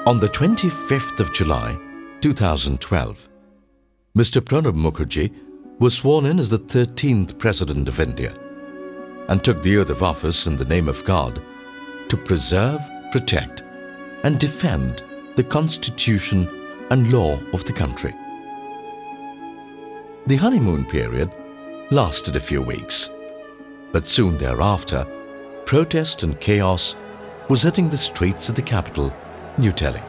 On the 25th of July, 2012, Mr. Pranab Mukherjee was sworn in as the 13th President of India and took the oath of office in the name of God to preserve, protect, and defend the Constitution and law of the country. The honeymoon period lasted a few weeks, but soon thereafter, protest and chaos was hitting the streets of the capital, New Delhi.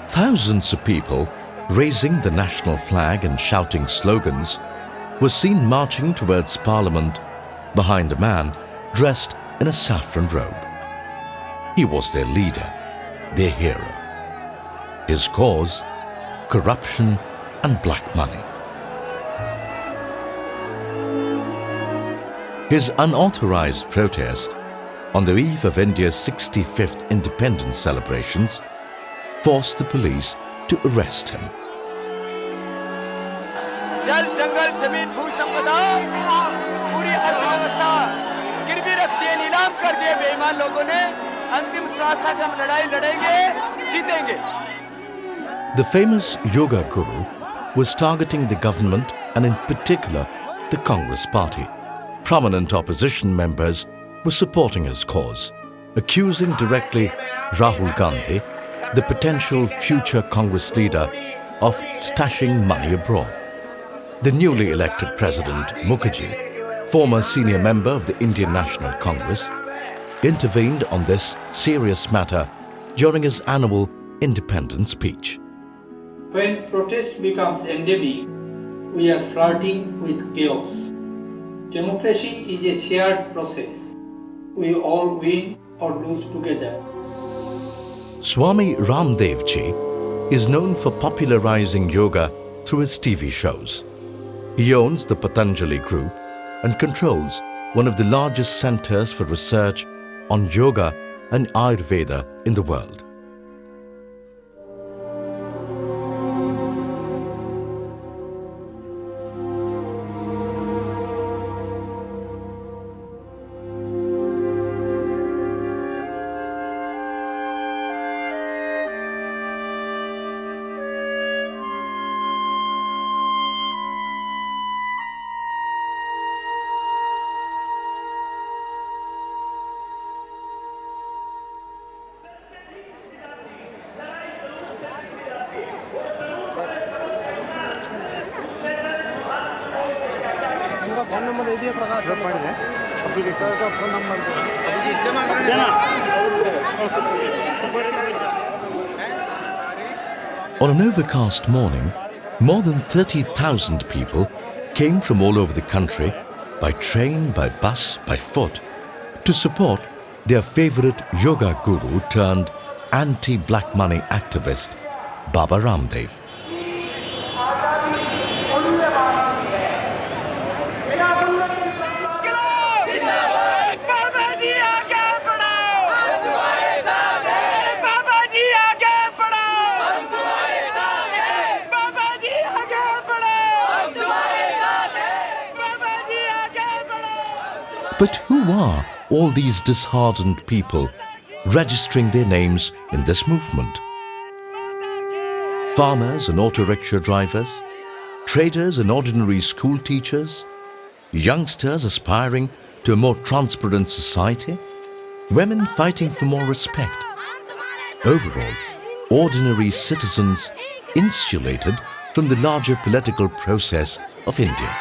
Thousands of people raising the national flag and shouting slogans were seen marching towards Parliament behind a man dressed in a saffron robe. He was their leader, their hero. His cause, corruption and black money. His unauthorized protest on the eve of India's 65th independence celebrations forced the police to arrest him. जल जंगल जमीन भू संपदा पूरी अर्थव्यवस्था गिरवी रख दिए, नीलाम कर दिए बेईमान लोगों ने। अंतिम श्वास तक हम लड़ाई लड़ेंगे, जीतेंगे। The famous yoga guru was targeting the government and in particular the Congress party. Prominent opposition members were supporting his cause, accusing directly Rahul Gandhi, the potential future Congress leader, of stashing money abroad. The newly elected President Mukherjee, former senior member of the Indian National Congress, intervened on this serious matter during his annual independence speech. When protest becomes endemic, we are flirting with chaos. Democracy is a shared process. We all win or lose together. Swami Ramdev ji is known for popularizing yoga through his TV shows. He owns the Patanjali Group and controls one of the largest centers for research on yoga and Ayurveda in the world. On an overcast morning, more than 30,000 people came from all over the country by train, by bus, by foot to support their favorite yoga guru turned anti-black money activist, Baba Ramdev. But who are all these disheartened people registering their names in this movement? Farmers and auto rickshaw drivers, traders and ordinary school teachers, youngsters aspiring to a more transparent society, women fighting for more respect. Overall, ordinary citizens insulated from the larger political process of India.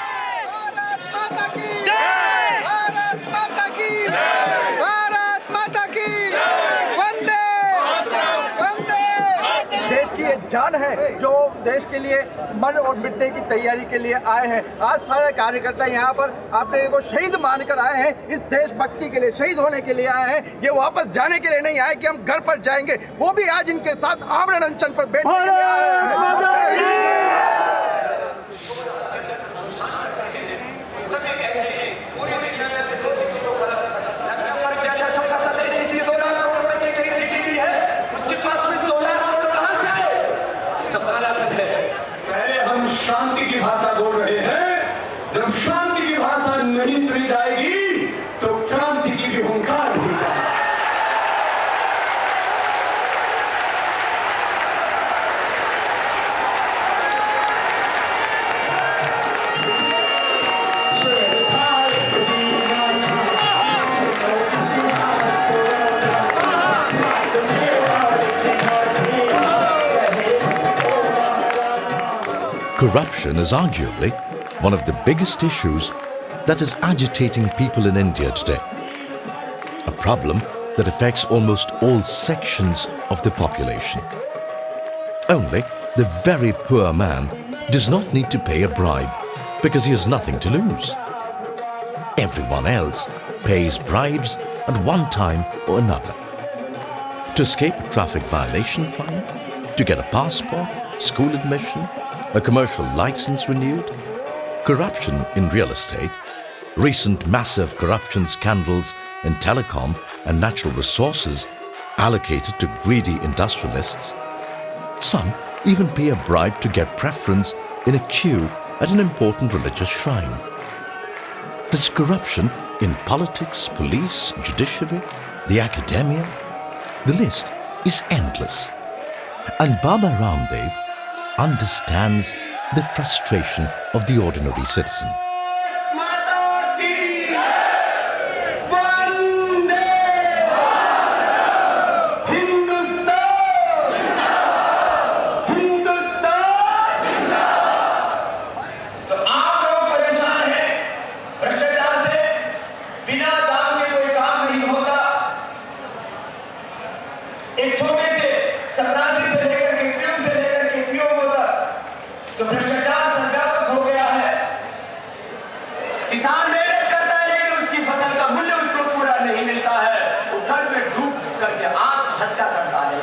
जान है जो देश के लिए मर और मिटने की तैयारी के लिए आए हैं। आज सारे कार्यकर्ता यहाँ पर अपने को शहीद मानकर आए हैं, इस देशभक्ति के लिए, शहीद होने के लिए आए हैं। ये वापस जाने के लिए नहीं आए कि हम घर पर जाएंगे, वो भी आज इनके साथ आमरण अनशन पर बैठने के लिए आए हैं। शांति की भाषा बोल रहे हैं। जब शांति की भाषा नहीं सुनी जाएगी तो क्रांति की भी हुंकार हुई जाएगी। Corruption is arguably one of the biggest issues that is agitating people in India today. A problem that affects almost all sections of the population. Only the very poor man does not need to pay a bribe because he has nothing to lose. Everyone else pays bribes at one time or another. To escape a traffic violation fine, to get a passport, school admission, a commercial license renewed, corruption in real estate, recent massive corruption scandals in telecom and natural resources allocated to greedy industrialists. Some even pay a bribe to get preference in a queue at an important religious shrine. There's corruption in politics, police, judiciary, the academia. The list is endless. And Baba Ramdev understands the frustration of the ordinary citizen. एक छोटे से चपरासी से लेकर के PO से लेकर के पीओ तक जो भ्रष्टाचार संव्यापक हो गया है। किसान मेहनत करता है लेकिन उसकी फसल का मूल्य उसको पूरा नहीं मिलता है। वो घर में डूब करके आत्महत्या करता है।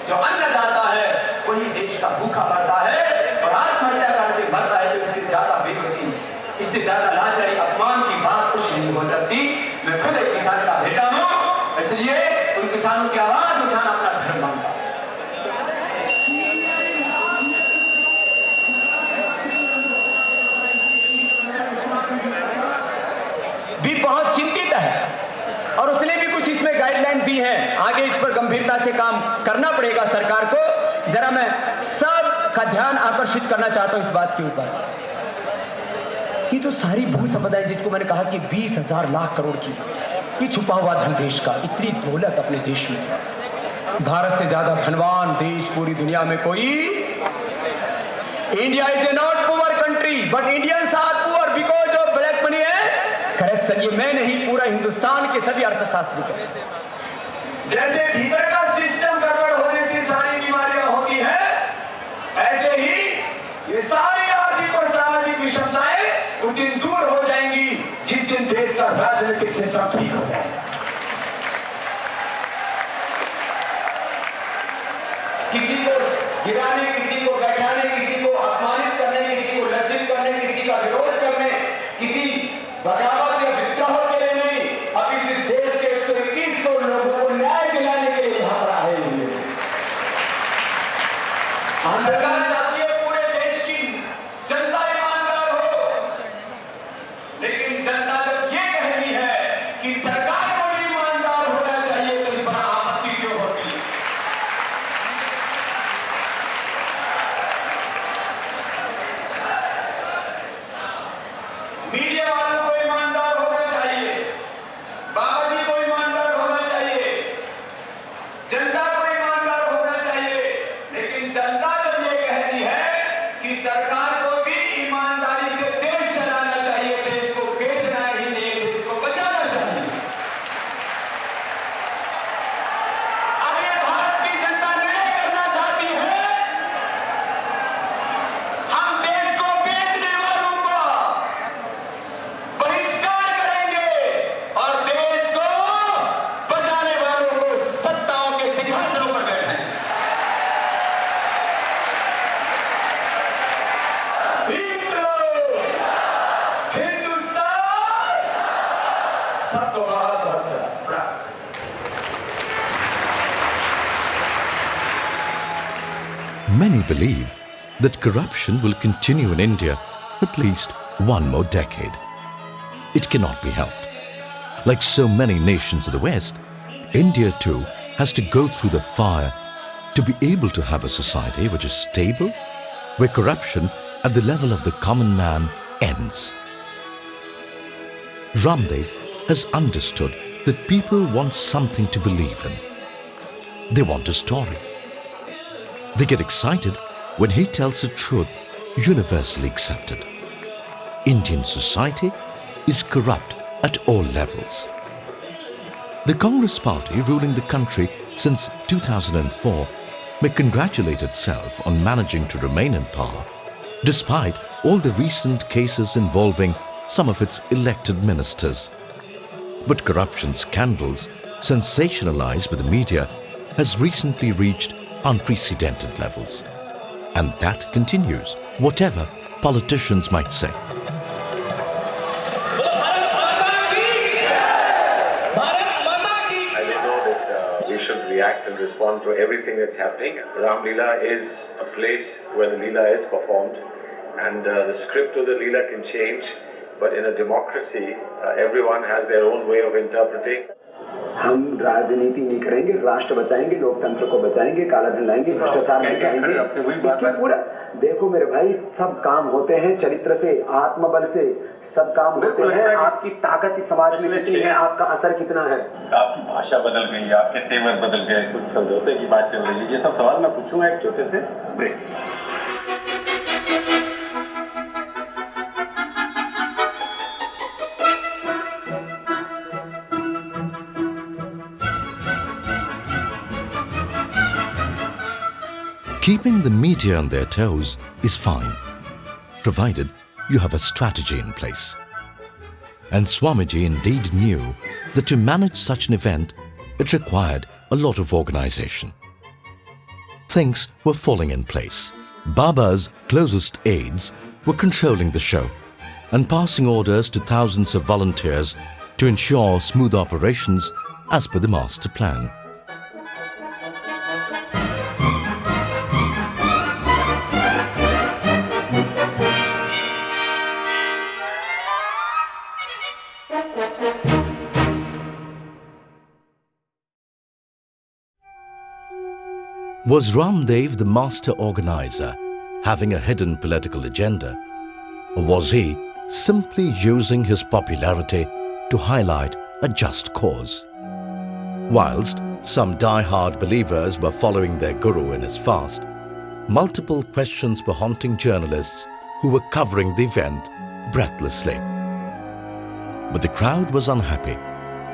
जो अन्नदाता है वही देश का भूखा मरता है और आत्महत्या करके मरता है। तो इससे ज्यादा बेबसी, इससे ज्यादा लाचारी, अपमान की बात कुछ नहीं हो सकती। मैं खुद एक किसान का बेटा हूँ, इसलिए उन किसानों की आवाज उठाना अपना धर्म मानता हूं। भी बहुत चिंतित है और उसने भी कुछ इसमें गाइडलाइन दी है। आगे इस पर गंभीरता से काम करना पड़ेगा सरकार को। जरा मैं सबका ध्यान आकर्षित करना चाहता हूं इस बात के ऊपर। ये तो सारी भू संपदाएं जिसको मैंने कहा कि 20,000 लाख करोड़ की, ये छुपा हुआ धन देश का, इतनी दौलत अपने देश में। भारत से ज्यादा धनवान देश पूरी दुनिया में कोई। India is a not poor country but Indians are poor because of black money है करेक्शन। ये मैं नहीं, पूरा हिंदुस्तान के सभी अर्थशास्त्री कहते। जैसे भीतर का सिस्टम गड़बड़ होने से सारी बीमारियां होती है, ऐसे ही ये सारी आर्थिक और सामाजिक विषमताएं उस दिन दूर हो जाएंगी जिस दिन देश का राजनीतिक सिस्टम ठीक हो जाएगा। किसी को गिराने, किसी को बैठाने, किसी को अपमानित करने, किसी को लज्जित करने, किसी का विरोध करने, किसी बगावत या विद्रोह के लिए नहीं, अब इस देश के 121 करोड़ लोगों को न्याय दिलाने के लिए यहाँ पर आए हुए। सरकार चाहती है पूरे देश की जनता ईमानदार हो, लेकिन जनता जब ये कह रही है कि सरकार को भी ईमानदार होना चाहिए, तो इस पर आपत्ति क्यों होती है? मीडिया वालों को ईमानदार होना चाहिए, बाबा जी को ईमानदार होना चाहिए, जनता को ईमानदार होना चाहिए, लेकिन जनता जब ये कहती है कि सरकार को भी ईमानदारी से देश चलाना चाहिए, देश को बेचना ही चाहिए, देश को बचाना चाहिए। अब ये भारत की जनता निर्णय करना चाहती है, हम देश को बेचने वालों का बहिष्कार करेंगे और देश को बचाने वालों को सत्ताओं के सिंहासनों पर बैठाएंगे। हिंदुस्तान सबको बहुत बहुत सलाम। Many believe that corruption will continue in India at least one more decade. It cannot be helped. Like so many nations of the West, India too has to go through the fire to be able to have a society which is stable, where corruption at the level of the common man ends. Ramdev has understood that people want something to believe in. They want a story. They get excited when he tells the truth universally accepted. Indian society is corrupt at all levels. The Congress party ruling the country since 2004 may congratulate itself on managing to remain in power despite all the recent cases involving some of its elected ministers. But corruption scandals sensationalized by the media has recently reached unprecedented levels. And that continues, whatever politicians might say. I don't know that we should react and respond to everything that's happening. Ram Leela is a place where the Leela is performed, and the script of the Leela can change, but in a democracy, everyone has their own way of interpreting. हम राजनीति नहीं करेंगे, राष्ट्र बचाएंगे, लोकतंत्र को बचाएंगे, काला धन लाएंगे, भ्रष्टाचार हटाएंगे। इसके पूरा देखो मेरे भाई, सब काम होते हैं चरित्र से, आत्मबल से, सब काम होते हैं। आपकी ताकत इस समाज में कितनी है, आपका असर कितना है? आपकी भाषा बदल गई, आपके तेवर बदल गए, कुछ समझौते की बात चल रही है। ये सब सवाल मैं पूछूंगा एक छोटे से break. Keeping the media on their toes is fine, provided you have a strategy in place. And Swamiji indeed knew that to manage such an event, it required a lot of organization. Things were falling in place. Baba's closest aides were controlling the show and passing orders to thousands of volunteers to ensure smooth operations as per the master plan. Was Ramdev the master organizer, having a hidden political agenda? Or was he simply using his popularity to highlight a just cause? Whilst some die-hard believers were following their guru in his fast, multiple questions were haunting journalists who were covering the event breathlessly. But the crowd was unhappy.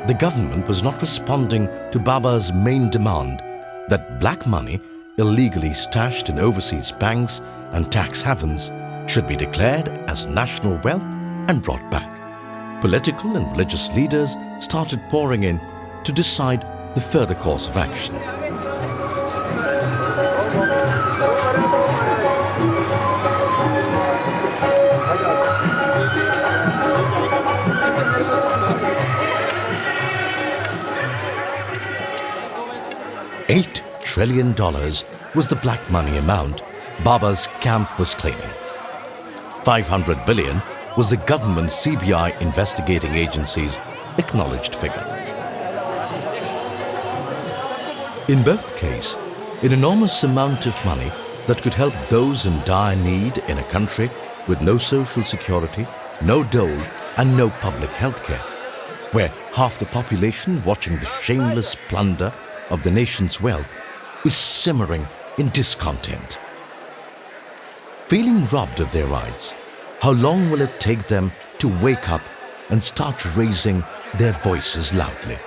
The government was not responding to Baba's main demand that black money illegally stashed in overseas banks and tax havens should be declared as national wealth and brought back. Political and religious leaders started pouring in to decide the further course of action. $8 trillion was the black money amount Baba's camp was claiming. 500 billion was the government CBI investigating agency's acknowledged figure. In both cases, an enormous amount of money that could help those in dire need in a country with no social security, no dole and no public health care, where half the population watching the shameless plunder of the nation's wealth is simmering in discontent. Feeling robbed of their rights, how long will it take them to wake up and start raising their voices loudly?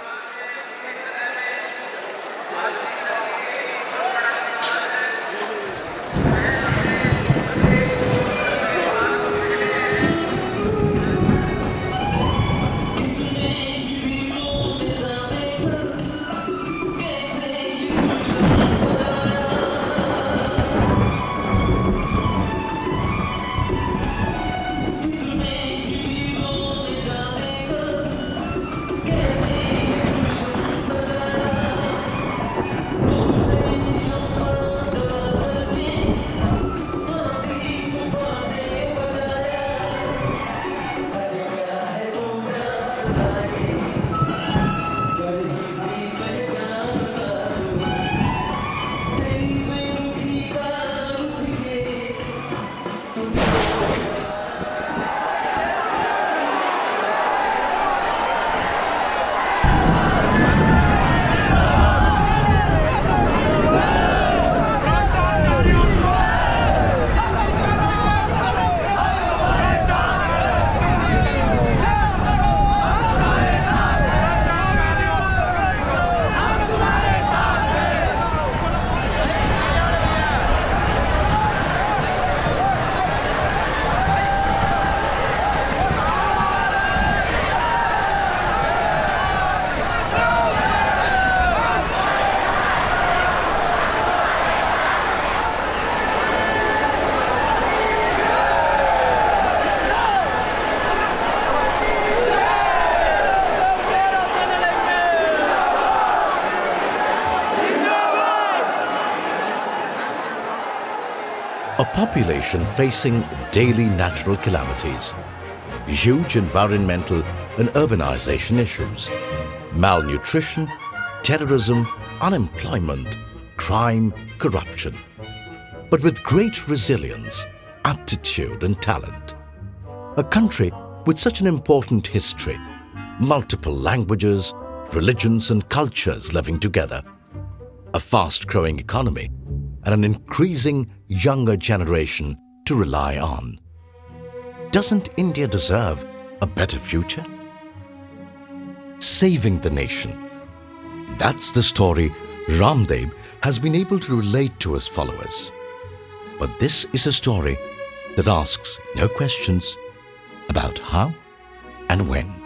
a population facing daily natural calamities, huge environmental and urbanization issues, malnutrition, terrorism, unemployment, crime, corruption, but with great resilience, aptitude and talent. A country with such an important history, multiple languages, religions and cultures living together, a fast-growing economy and an increasing younger generation to rely on. Doesn't India deserve a better future? Saving the nation. That's the story Ramdev has been able to relate to his followers. But this is a story that asks no questions about how and when.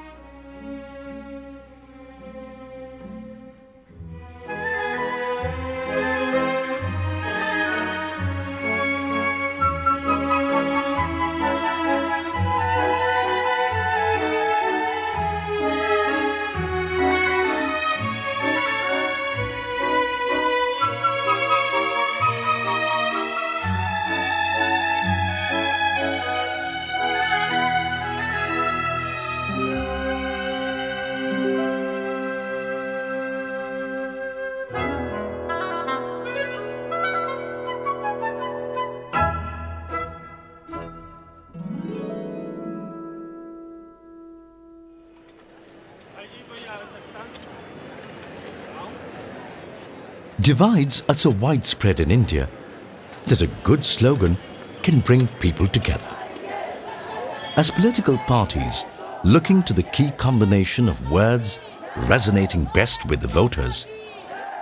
Divides are so widespread in India that a good slogan can bring people together. As political parties looking to the key combination of words resonating best with the voters,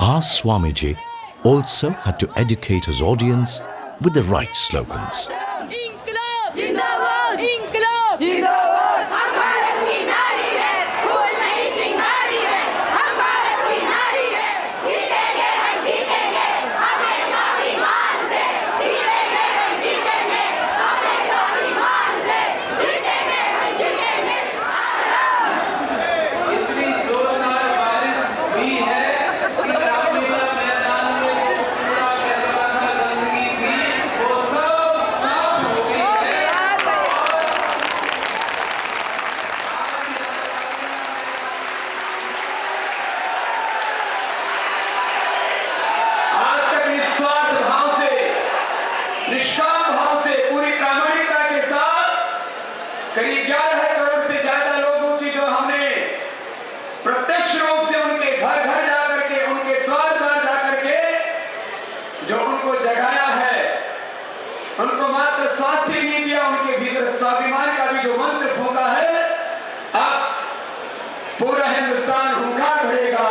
our Swamiji also had to educate his audience with the right slogans. इंकलाब जिंदाबाद इंकलाब जिंदाबाद हम भारत की नारी है फूल नहीं चिंगारी है हम भारत की नारी है जीतेंगे अपने स्वाभिमान से जीतेंगे अपने स्वाभिमान से जीतेंगे इतनी जोरदार बारिश हुई है कि रामलीला मैदान में पूरा कचरा था, गंदगी थी, वो सब साफ हो गई है। आज तक निस्वार्थ भाव से, निष्काम भाव से, पूरी प्रामाणिकता के साथ करीब 11 करोड़ से ज्यादा लोगों की जो हमने प्रत्यक्ष रूप से उनके घर घर जाकर के, उनके द्वार द्वार जाकर के जो उनको जगाया है, उनको मात्र स्वास्थ्य ही नहीं दिया, उनके भीतर स्वाभिमान का भी जो मंत्र फूंका है, अब पूरा हिंदुस्तान हुंकार भरेगा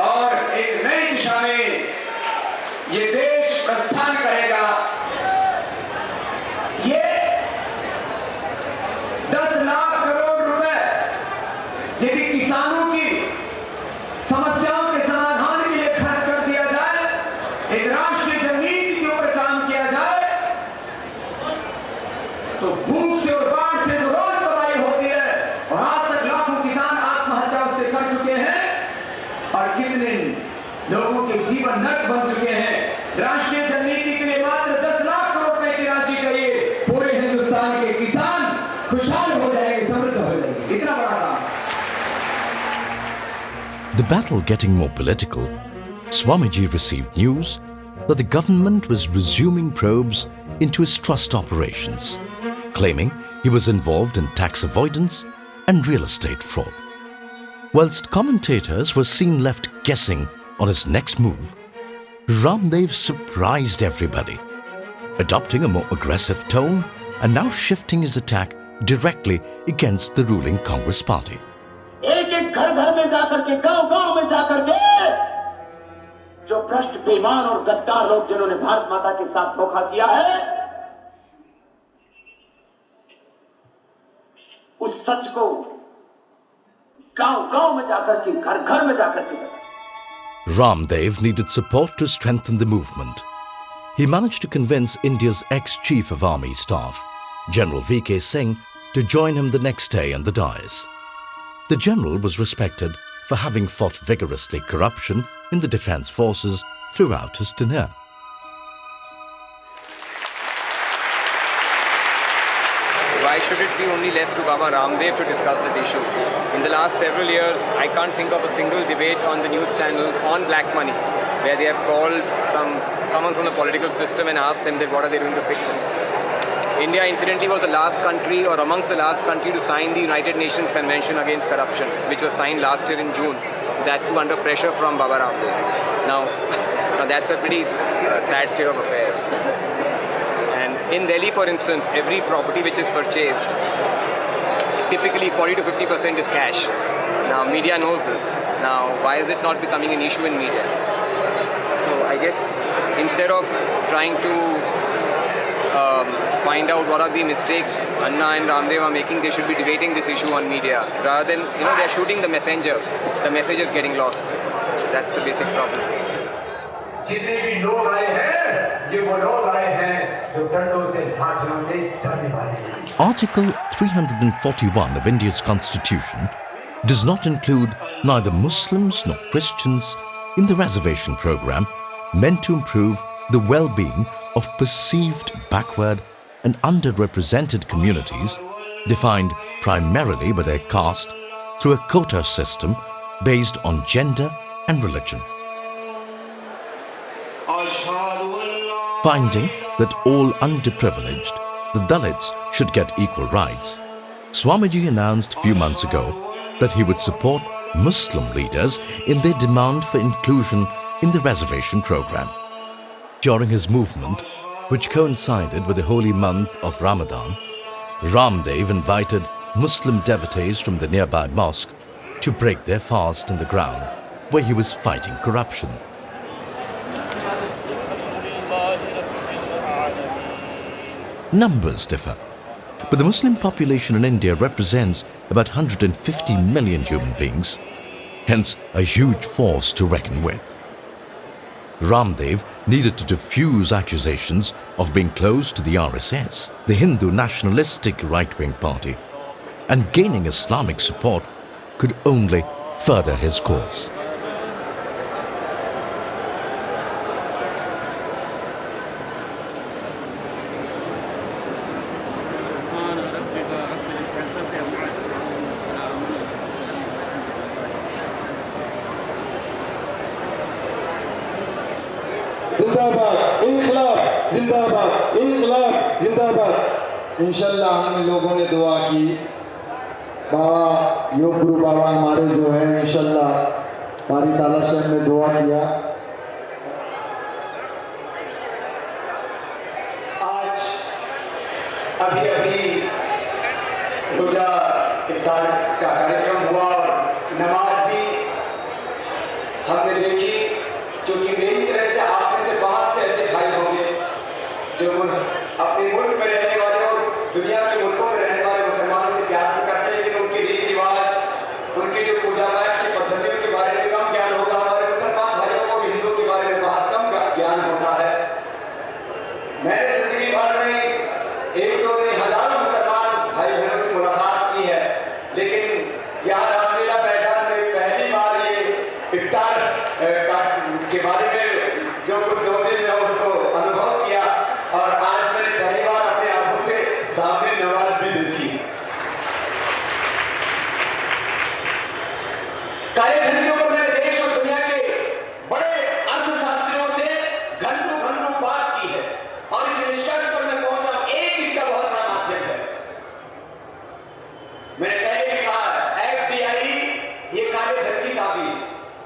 और एक नई दिशा में ये देश प्रस्थान करेगा। ये 10 लाख करोड़ रुपए यदि किसानों की समस्याओं के समाधान के लिए खर्च कर दिया जाए, एक राष्ट्रीय नीति के ऊपर काम किया जाए, तो भूख से और बाढ़ से जो रोज तबाही होती है और आज तक लाखों किसान आत्महत्या से कर चुके हैं और कितने लोगों के जीवन नरक बन चुके हैं। राष्ट्रीय जननीति के लिए मात्र 10 लाख करोड़ रुपए की राशि चाहिए, पूरे हिंदुस्तान के किसान खुशहाल हो जाएंगे, समृद्ध हो जाएंगे। इतना बड़ा काम। The battle getting more political, Swamiji received news that the government was resuming probes into his trust operations, claiming he was involved in tax avoidance and real estate fraud. Whilst commentators were seen left guessing on his next move, Ramdev surprised everybody, adopting a more aggressive tone and now shifting his attack directly against the ruling Congress party. एक-एक घर-घर में जाकर के, गांव-गांव में जाकर के जो भ्रष्ट, बेईमान और गद्दार लोग जिन्होंने भारत माता के साथ धोखा किया है, उस सच को गांव-गांव में जाकर के, घर-घर में जाकर के Ramdev needed support to strengthen the movement. He managed to convince India's ex-chief of army staff, General V.K. Singh, to join him the next day on the dais. The general was respected for having fought vigorously corruption in the defense forces throughout his tenure. should it be only left to Baba Ramdev to discuss that issue? In the last several years, I can't think of a single debate on the news channels on black money where they have called someone from the political system and asked them that what are they doing to fix it. India, incidentally, was the last country or amongst the last country to sign the United Nations Convention Against Corruption, which was signed last year in June, that too under pressure from Baba Ramdev. Now that's a pretty sad state of affairs. And in Delhi, for instance, every property which is purchased, typically 40 to 50% is cash. Now, media knows this. Now, why is it not becoming an issue in media? So, I guess instead of trying to find out what are the mistakes Anna and Ramdev are making, they should be debating this issue on media. Rather than, they're shooting the messenger. The message is getting lost. That's the basic problem. जितने भी लोग आए हैं ये वो लोग आए हैं जो डंडों से फांसियों से जाने वाले हैं. Article 341 of India's constitution does not include neither Muslims nor Christians in the reservation program meant to improve the well-being of perceived backward and underrepresented communities defined primarily by their caste through a quota system based on gender and religion. Finding that all underprivileged, the Dalits, should get equal rights, Swamiji announced a few months ago that he would support Muslim leaders in their demand for inclusion in the reservation program. During his movement, which coincided with the holy month of Ramadan, Ramdev invited Muslim devotees from the nearby mosque to break their fast in the ground where he was fighting corruption. Numbers differ, but the Muslim population in India represents about 150 million human beings, hence a huge force to reckon with. Ramdev needed to defuse accusations of being close to the RSS, the Hindu nationalistic right-wing party, and gaining Islamic support could only further his cause. जिंदाबाद इंकलाब जिंदाबाद इंकलाब जिंदाबाद. इंशाल्लाह हम लोगों ने दुआ की, बाबा योग गुरु बाबा हमारे जो है इंशाल्लाह बारी ताला से हमने दुआ किया. आज अभी रोजा इफ्तार का कार्यक्रम हुआ और नमाज भी हमने देखी, क्योंकि मेरी तरह से आप में से बहुत से ऐसे भाई होंगे जो अपने मुल्क में रहने वाले और दुनिया के मुल्कों में रहने वाले मुसलमानों से प्यार तो करते हैं, लेकिन उनके रीति रिवाज, उनके जो पूजा पाठ की पद्धतियों के बारे में कम ज्ञान होगा. हमारे मुसलमान भाइयों को भी हिंदुओं के बारे में बहुत कम ज्ञान होता है. मैंने जिंदगी भर में एक दो नहीं हजारों मुसलमान भाई बहनों से मुलाकात की है, लेकिन यहाँ रामलीला मैदान में पहली बार ये इफ्तार के बारे में जो कुछ लोगों ने उसको अनुभव किया, और आज मैंने पहली बार अपने आंखों से सामने नमाज भी देखी. कार्यधर्मियों को मैंने देश और दुनिया के बड़े अर्थशास्त्रियों से घंटों बात की है, और इस निष्कर्ष पर मैं पहुंचा एक इसका बहुत बड़ा माध्यम है. मैंने पहले भी कहा FDI ये काले धन की चाबी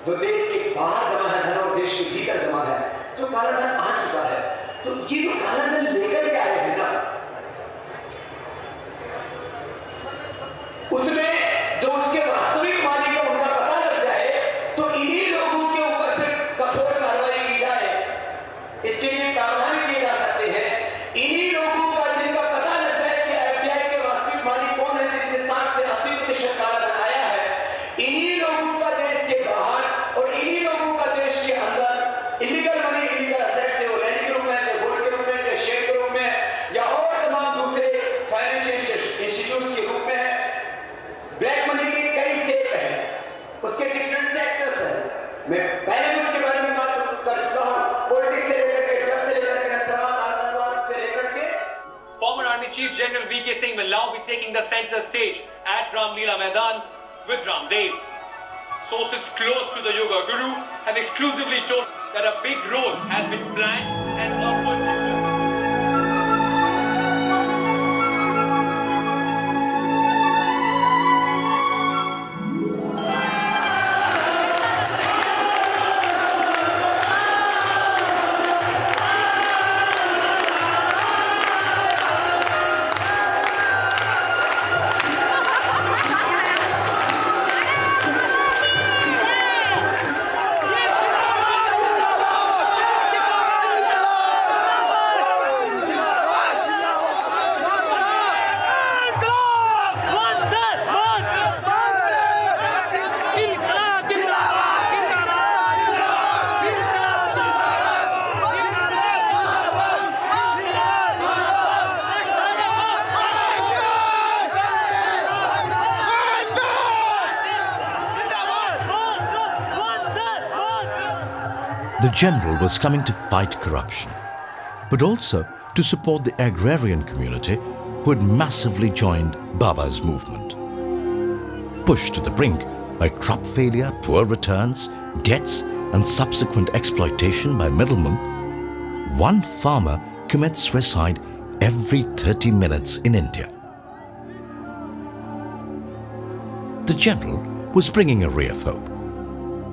जो देश के बाहर जमा है धन और देश के भीतर जमा है, जो काला धन आ चुका है. तो ये जो काला धन लेकर के आए हैं ना, उसमें जो उसके वास्तविक मालिक है उनका पता लग जाए तो इन्हीं लोगों के ऊपर फिर कठोर कार्रवाई की जाए. इसके लिए प्रावधान किए जा सकते हैं. इन्हीं लोगों का जिनका पता लग जाए कि FDI के वास्तविक मालिक कौन है, जिसके 60 से 80% काला धन आया है, इन्हीं लोगों का देश के बाहर और इन्हीं लोगों का देश के अंदर इलीगल मनी, इलीगल असेट्स है, वो लैंड के रूप में, चाहे गोल्ड के रूप में, चाहे शेयर के रूप में, या और तमाम दूसरे फाइनेंशियल इंस्टीट्यूट्स के रूप में है. ब्लैक मनी के कई सेक्टर हैं, उसके डिफरेंट सेक्टर्स हैं. मैं पहले भी उसके बारे में बात कर चुका हूँ. पॉलिटिक्स से लेकर के ड्रग्स से लेकर के नक्सलवाद, आतंकवाद से लेकर के. Former Army Chief General V.K. Singh will now be taking the center stage at Ramleela Maidan with Ramdev. Sources close to the yoga guru have exclusively told that a big role has been planned and offered to him. The general was coming to fight corruption, but also to support the agrarian community who had massively joined Baba's movement. Pushed to the brink by crop failure, poor returns, debts, and subsequent exploitation by middlemen, one farmer commits suicide every 30 minutes in India. The general was bringing a ray of hope.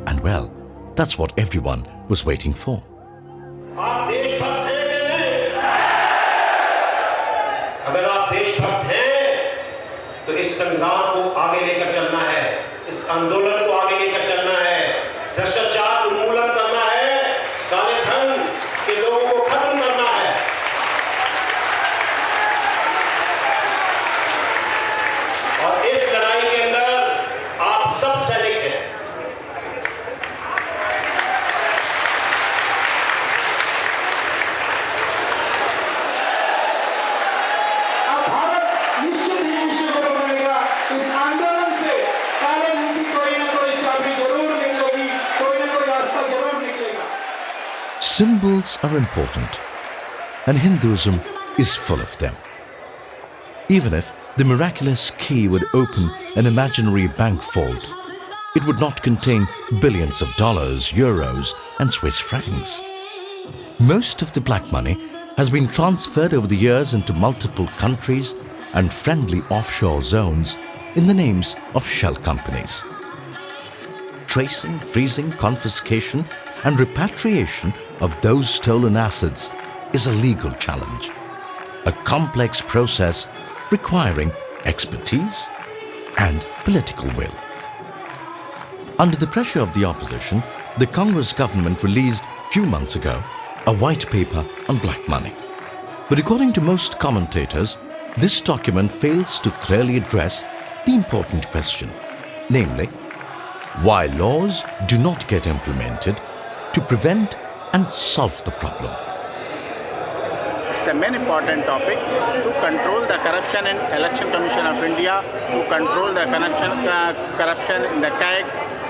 And well, that's what everyone was waiting for. आप देशभक्त हैं, अगर आप देशभक्त हैं, तो इस संग्राम को आगे लेकर चलना है, इस आंदोलन को आगे लेकर चलना है, भ्रष्टाचार उन्मूलन करना है, काले धन के लोगों को खत्म करना है। और इस लड़ाई के अंदर आप सब सैनिक हैं। Symbols are important, and Hinduism is full of them. Even if the miraculous key would open an imaginary bank vault, it would not contain billions of dollars, euros, and Swiss francs. Most of the black money has been transferred over the years into multiple countries and friendly offshore zones in the names of shell companies. Tracing, freezing, confiscation, and repatriation of those stolen assets is a legal challenge, a complex process requiring expertise and political will. Under the pressure of the opposition, the Congress government released few months ago a white paper on black money. But according to most commentators, this document fails to clearly address the important question, namely, why laws do not get implemented to prevent and solve the problem. It's a main important topic to control the corruption in Election Commission of India, to control the corruption in the CAG,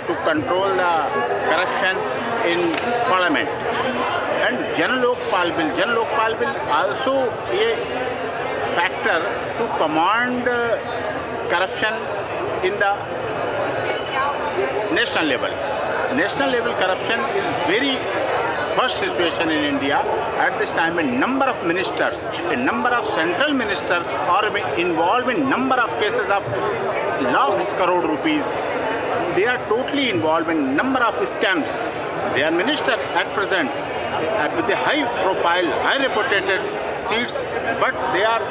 to control the corruption in Parliament. And Jan Lokpal Bill also a factor to command corruption in the national level. National level corruption is very worst situation in India. At this time, a number of ministers, a number of central ministers are involved in number of cases of lakhs crore rupees. They are totally involved in number of scams. They are ministers at present with a high profile, high reputed seats, but they are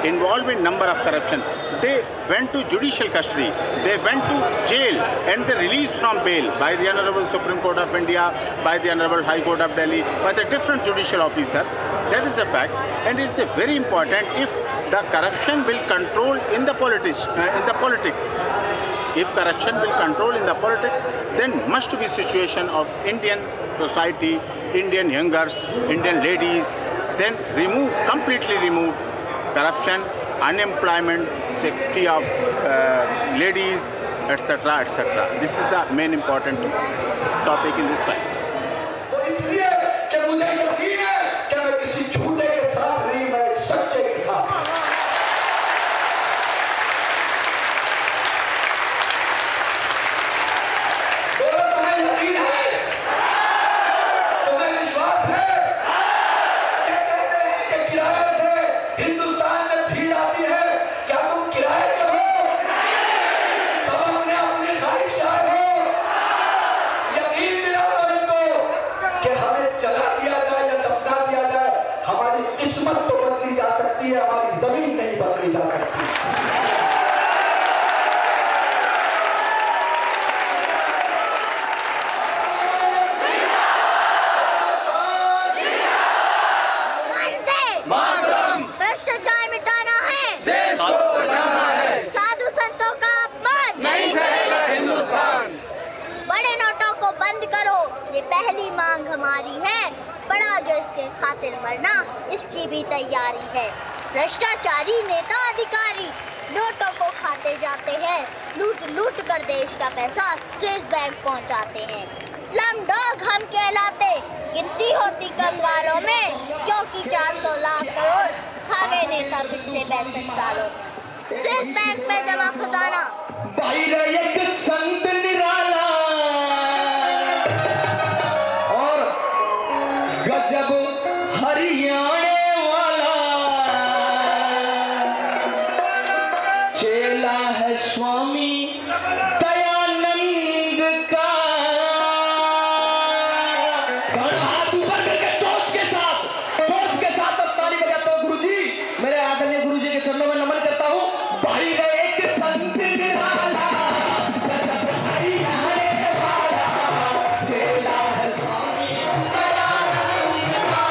involved in number of corruption. They went to judicial custody, they went to jail, and they released from bail by the Honorable Supreme Court of India, by the Honorable High Court of Delhi, by the different judicial officers. That is a fact, and it's a very important if the corruption will control in the politics. If corruption will control in the politics, then must be situation of Indian society, Indian youngers, Indian ladies, then completely remove corruption, unemployment, safety of ladies, etc., etc. This is the main important topic in this fight. किस्मत तो बदली जा सकती है, हमारी जमीन नहीं बदली जा सकती। भ्रष्टाचार मिटाना है, देश को बचाना है, साधु संतों का अपमान नहीं सहेगा हिंदुस्तान। बड़े नोटों को बंद करो, ये पहली मांग हमारी है। बड़ा जो इसके खातिर मरना, इसकी भी तैयारी है। भ्रष्टाचारी नेता अधिकारी नोटों को खाते जाते हैं, लूट लूट कर देश का पैसा स्विस बैंक पहुंचाते हैं। स्लम डॉग हम कहलाते, गिनती होती कंगालों में, क्योंकि 400 लाख करोड़ खा गए नेता पिछले 65 सालों। स्विस बैंक में जमा खजाना, एक संत निराला और गजब हरियाणे वाला, चेला है स्वामी दयानंद का। हाथ ऊपर करके जोश के साथ अब ताली बजाता हूँ। गुरुजी, मेरे आदरणीय गुरुजी के चरणों में नमन करता हूँ। भाई गए एक संत निराला, गजब हरियाणे वाला, चेला है स्वामी दयानंद का।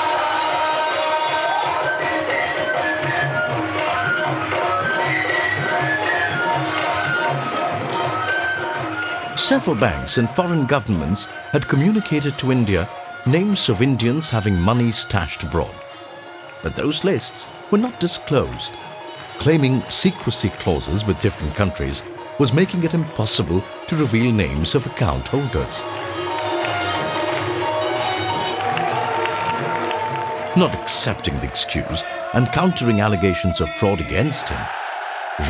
Several banks and foreign governments had communicated to India names of Indians having money stashed abroad. But those lists were not disclosed. Claiming secrecy clauses with different countries was making it impossible to reveal names of account holders. Not accepting the excuse and countering allegations of fraud against him,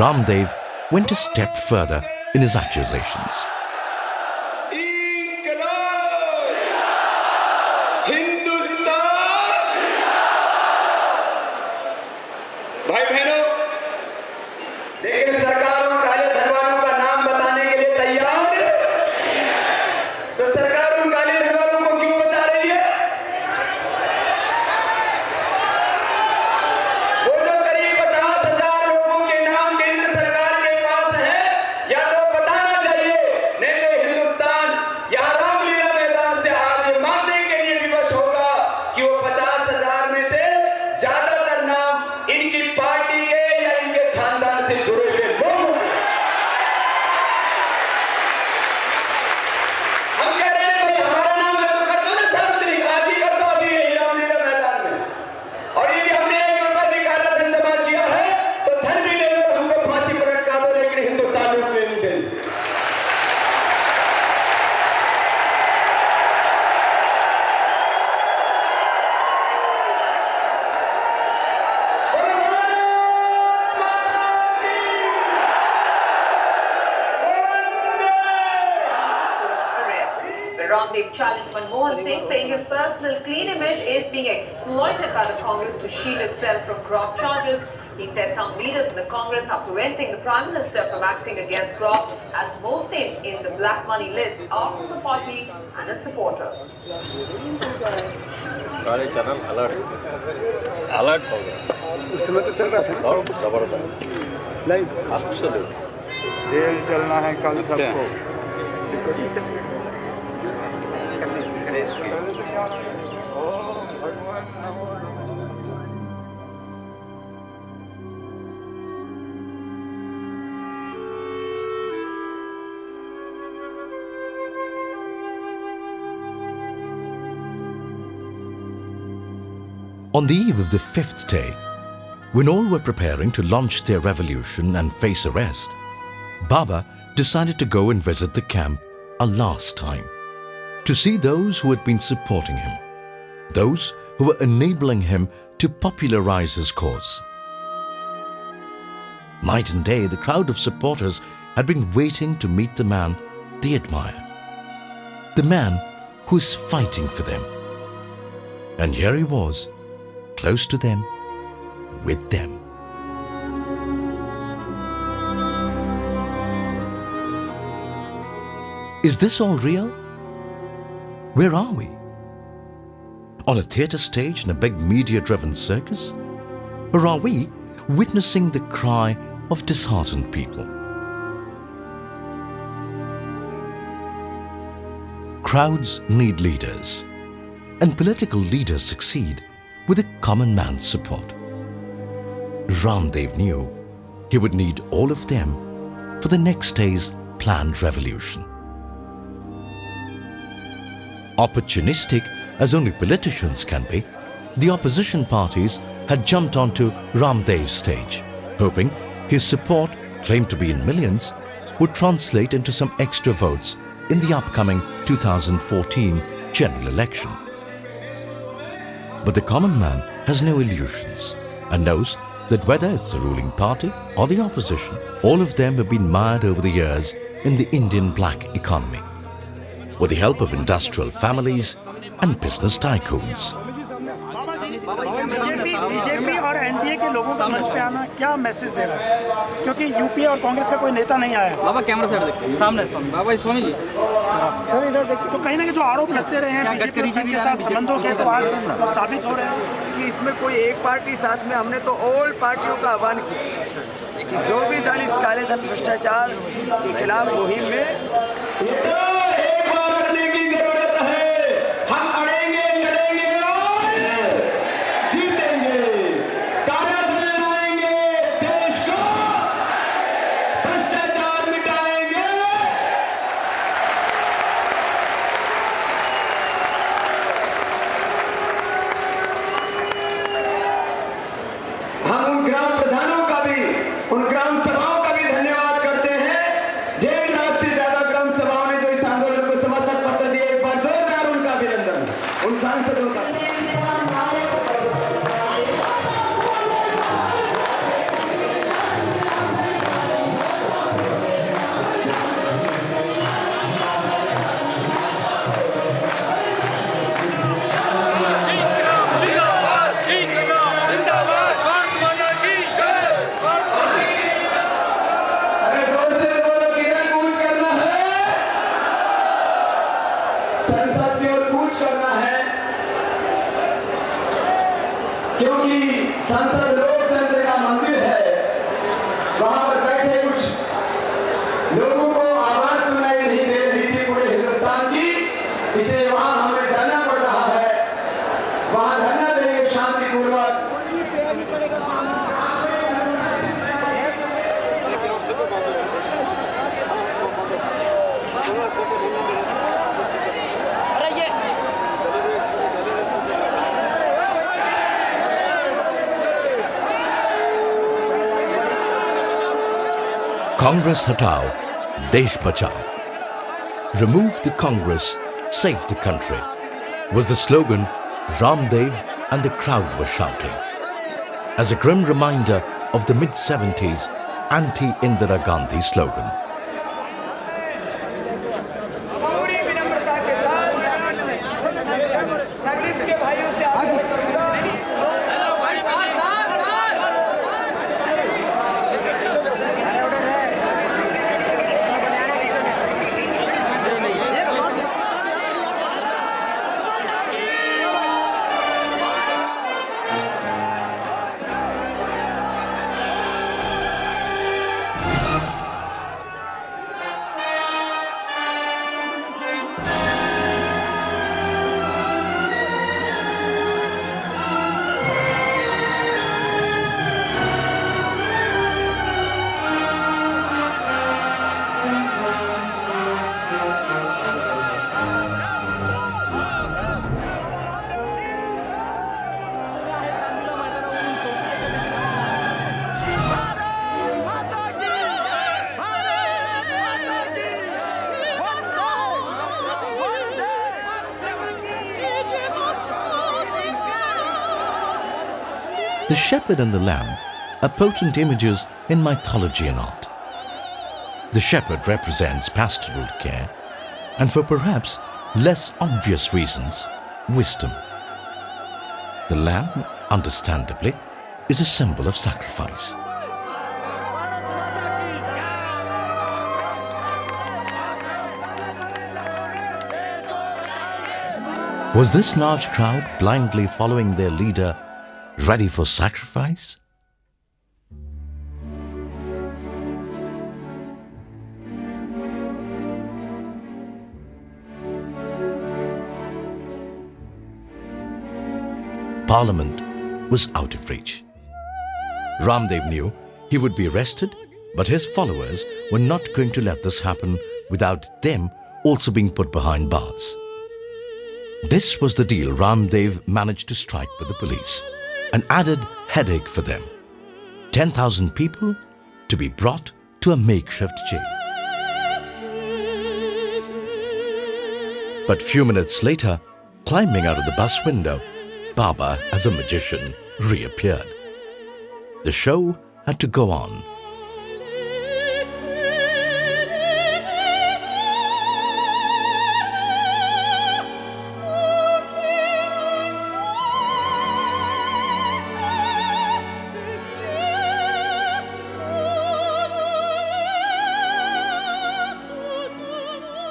Ramdev went a step further in his accusations. भाई बहनों, लेकिन सरकार उन काले धनवानों का नाम बताने के लिए तैयार, तो सरकार उन काले धनवानों को क्यों बता रही है? वो जो करीब 50,000 लोगों के नाम केंद्र सरकार के पास है, या तो बताना चाहिए, नहीं तो हिंदुस्तान यहाँ रामलीला मैदान से आज ये मानने के लिए विवश होगा कि वो 50,000 में से ज्यादातर नाम इनकी पार्टी के या इनके खानदान से जुड़े हुए लोग। हम कह रहे हैं भाई हमारा नाम है तो कर दो ना सार्वजनिक, आज ही कर दो अभी यही रामलीला मैदान में। और यदि हमने 1 रुपए भी काला धन जमा किया है तो धन भी ले लो, हमको फांसी पर लटका दो, लेकिन हिंदुस्तान में नहीं देंगे। Ramdev challenged Manmohan Singh, saying his personal clean image is being exploited by the Congress to shield itself from graft charges. He said some leaders in the Congress are preventing the Prime Minister from acting against graft, as most names in the black money list are from the party and its supporters. सारे channel alert हो गए। उस समय तो चल रहा था और जबरदस्त लाइव एब्सोल्यूट। जेल चलना है कल सबको। On the eve of the 5th day, when all were preparing to launch their revolution and face arrest, Baba decided to go and visit the camp a last time, to see those who had been supporting him, those who were enabling him to popularize his cause. Night and day, the crowd of supporters had been waiting to meet the man they admire, the man who is fighting for them. And here he was, close to them, with them. Is this all real? Where are we? On a theatre stage in a big media-driven circus? Or are we witnessing the cry of disheartened people? Crowds need leaders, and political leaders succeed with a common man's support. Ramdev knew he would need all of them for the next day's planned revolution. Opportunistic as only politicians can be, the opposition parties had jumped onto Ramdev's stage, hoping his support, claimed to be in millions, would translate into some extra votes in the upcoming 2014 general election. But the common man has no illusions and knows that whether it's the ruling party or the opposition, all of them have been mired over the years in the Indian black economy, with the help of industrial families and business tycoons. BJP और NDA के लोगों का मंच पे आना क्या message दे रहा है, क्योंकि यूपीए और कांग्रेस का कोई नेता नहीं आया। बाबा कैमरा साइड देखिए, सामने स्वामी बाबा स्वामी जी। तो कहीं ना कहीं जो आरोप लगते रहे हैं बीजेपी और संघ के साथ संबंधों के, तो आज वो साबित हो रहे हैं कि इसमें कोई एक पार्टी साथ में, हमने तो ऑल पार्टियों का आह्वान किया कि जो भी दल इस काले धन भ्रष्टाचार के खिलाफ मुहिम में संसद लोकतंत्र का मंदिर है, वहां पर बैठे कुछ लोगों को आवाज सुनाई नहीं दे रही थी पूरे हिंदुस्तान की, इसलिए वहां हमें जाना पड़ रहा है। वहां धरना देंगे शांतिपूर्वक। Congress Hatao, Desh Bachao. Remove the Congress, save the country, was the slogan Ramdev and the crowd were shouting, as a grim reminder of the mid-70s anti-Indira Gandhi slogan. The shepherd and the lamb are potent images in mythology and art. The shepherd represents pastoral care, and for perhaps less obvious reasons, wisdom. The lamb, understandably, is a symbol of sacrifice. Was this large crowd blindly following their leader, ready for sacrifice? Parliament was out of reach. Ramdev knew he would be arrested, but his followers were not going to let this happen without them also being put behind bars. This was the deal Ramdev managed to strike with the police, an added headache for them. 10,000 people to be brought to a makeshift jail. But few minutes later, climbing out of the bus window, Baba, as a magician, reappeared. The show had to go on.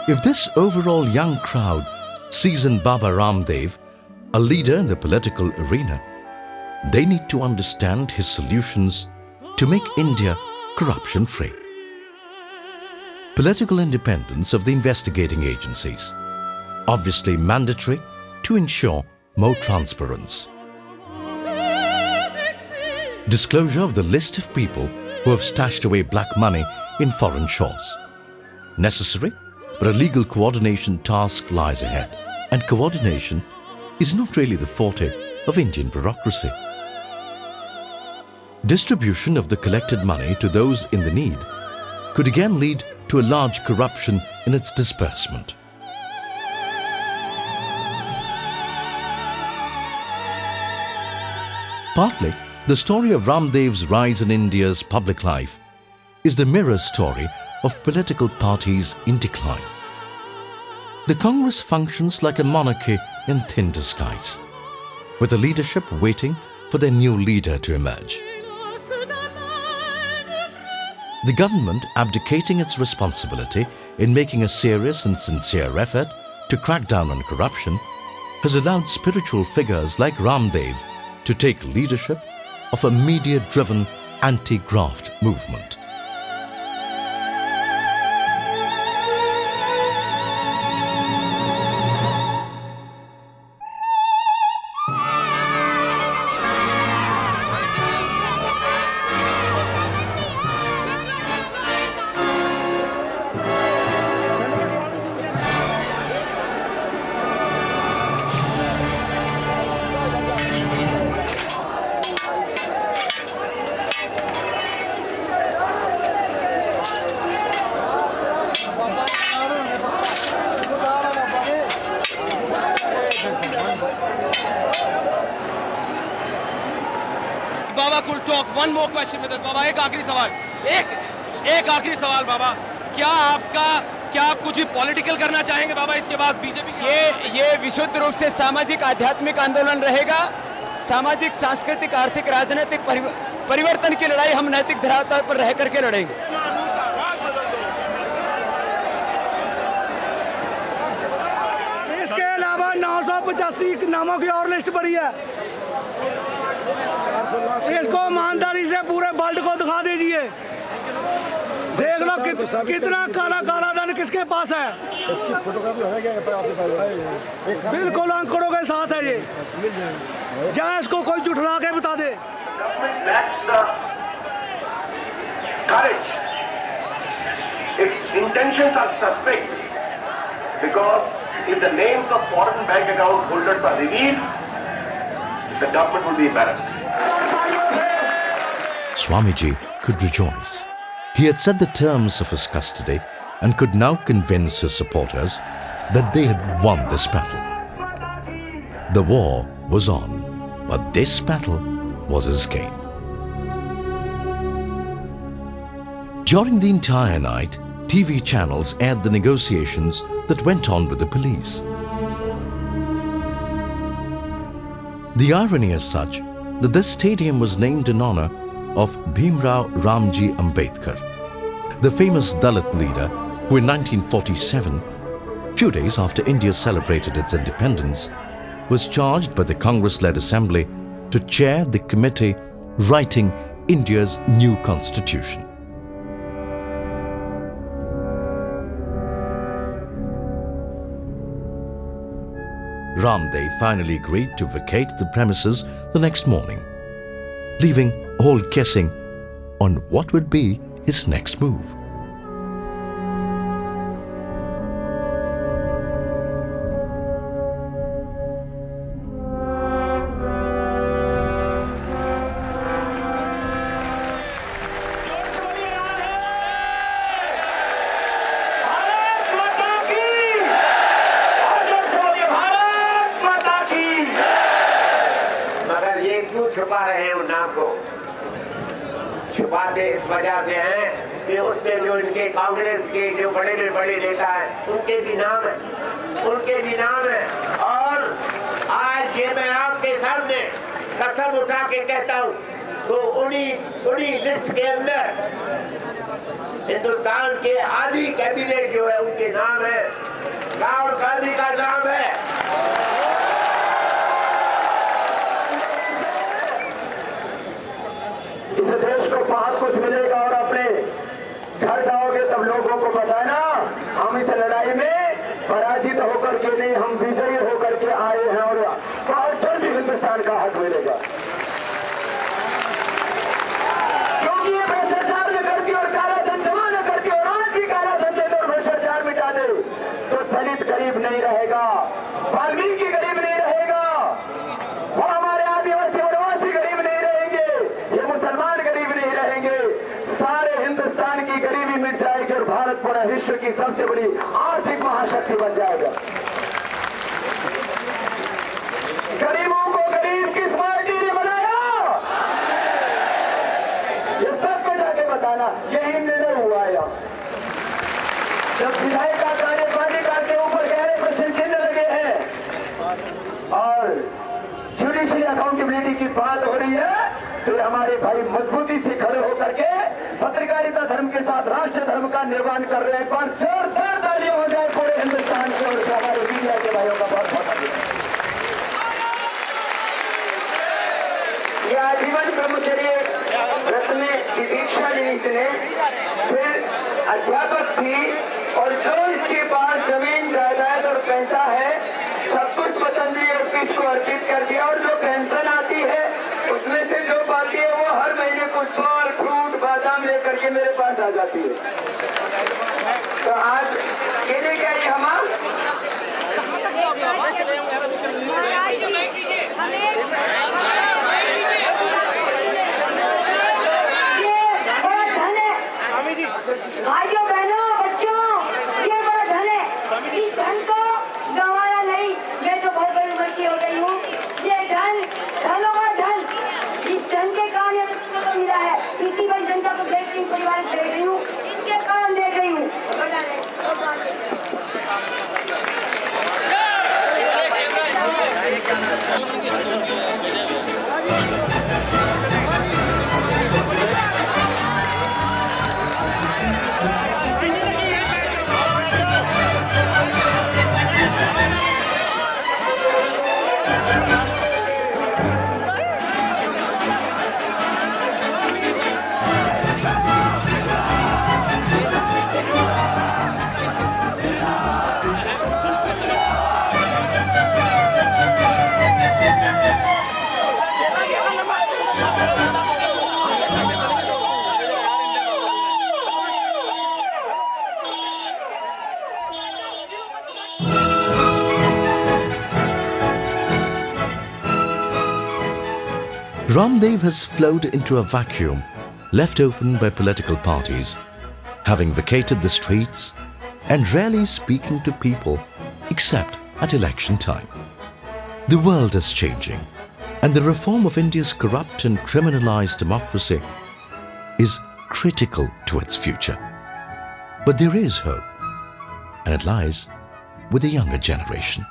If this overall young crowd sees in Baba Ramdev a leader in the political arena, they need to understand his solutions to make India corruption-free. Political independence of the investigating agencies, obviously mandatory to ensure more transparency. Disclosure of the list of people who have stashed away black money in foreign shores. Necessary, but a legal coordination task lies ahead, and coordination is not really the forte of Indian bureaucracy. Distribution of the collected money to those in the need could again lead to a large corruption in its disbursement. Partly, the story of Ramdev's rise in India's public life is the mirror story of political parties in decline. The Congress functions like a monarchy in thin disguise, with the leadership waiting for their new leader to emerge. The government, abdicating its responsibility in making a serious and sincere effort to crack down on corruption, has allowed spiritual figures like Ramdev to take leadership of a media-driven anti-graft movement. Baba could talk. One more question with us, Baba. एक आखिरी सवाल बाबा, क्या आप कुछ भी political करना चाहेंगे बाबा इसके बाद बीजेपी? ये विशुद्ध रूप से सामाजिक आध्यात्मिक आंदोलन रहेगा। सामाजिक, सांस्कृतिक, आर्थिक, राजनीतिक परिवर्तन की लड़ाई हम नैतिक धरातल पर रह करके लड़ेंगे। इसके अलावा 985 नामों की और लिस्ट बड़ी है। इसको ईमानदारी से पूरे वर्ल्ड को दिखा दीजिए। देख लो कितना काला काला धन किसके पास है। बिल्कुल आंकड़ों के साथ है ये। जहाँ इसको कोई जुठला के बता दे। Its intentions are suspect because if the names of foreign bank account holders are revealed, the government will be embarrassed. Swamiji could rejoice. He had set the terms of his custody and could now convince his supporters that they had won this battle. The war was on, but this battle was his gain. During the entire night, TV channels aired the negotiations that went on with the police. The irony is such that this stadium was named in honor of Bhimrao Ramji Ambedkar, the famous Dalit leader who in 1947, few days after India celebrated its independence, was charged by the Congress-led assembly to chair the committee writing India's new constitution. Ramdev finally agreed to vacate the premises the next morning, leaving all guessing on what would be his next move. छुपा रहे हैं उन नाम को, छुपाते इस वजह से हैं कि उसमें जो इनके कांग्रेस के जो बड़े बड़े नेता हैं उनके भी नाम है, उनके भी नाम है। और आज ये मैं आपके सामने कसम उठा के कहता हूँ तो उन्हीं लिस्ट के अंदर हिंदुस्तान के आधी कैबिनेट जो है उनके नाम है, राहुल गांधी का नाम है। इस देश को बहुत कुछ मिलेगा और अपने घर जाओगे तब लोगों को बताना हम इस लड़ाई में पराजित होकर के नहीं, हम विजयी होकर के आए हैं और बहुत जल्द हिंदुस्तान का हक मिलेगा। क्योंकि ये भ्रष्टाचार न करती और काला धन जमा न करती और आज भी काला धन दे और भ्रष्टाचार मिटा दे तो दलित गरीब नहीं रहेगा, वाल्मीकि गरीब नहीं रहेगा, वो हमारे आदिवासी वनवासी गरीब नहीं रहेंगे, ये मुसलमान गरीब नहीं रहेंगे, सारे हिंदुस्तान की गरीबी मिट जाएगी और भारत पूरा विश्व की सबसे बड़ी आर्थिक महाशक्ति बन जाएगा। गरीबों को गरीब किस पार्टी ने बनाया, ये सब पे जाके बताना, यही निर्णय हुआ है। जब विधायक का कार्यपालिका के ऊपर गहरे प्रश्न चिन्ह लगे हैं और जुडिशियल अकाउंटेबिलिटी की बात हो रही है तो हमारे भाई मजबूती से खड़े होकर के पत्रकारिता धर्म के साथ राष्ट्र धर्म का निर्माण कर रहे हैं। पर जोरदार तालियां हो जाए पूरे हिंदुस्तान के और हमारे मीडिया के भाइयों का बहुत बहुत धन्यवाद। यह आजीवन ब्रह्मचर्य व्रत में दीक्षा ली इसने, फिर अध्यापक थी और जो इसके पास जमीन जायदाद और पैसा है सब कुछ पतंजलि और पीठ को अर्पित कर दिया और जो पेंशन आती है उसमें से जो पाती है वो हर महीने कुछ फल फ्रूट बादाम लेकर के मेरे पास आ जाती है। तो आज ये लेके आई हम भाइयों बहनों बच्चों, ये बड़ा धन है, इस धन को गंवाया नहीं। मैं तो बहुत बड़ी उम्र की हो गई हूँ, ये धन धनों का धन, इस धन के कारण ये को मिला है। इतनी बड़ी जनता को देख रही हूँ, परिवार देख रही हूँ, इनके कारण देख रही हूँ। Ramdev has flowed into a vacuum left open by political parties, having vacated the streets and rarely speaking to people except at election time. The world is changing, and the reform of India's corrupt and criminalized democracy is critical to its future. But there is hope, and it lies with the younger generation.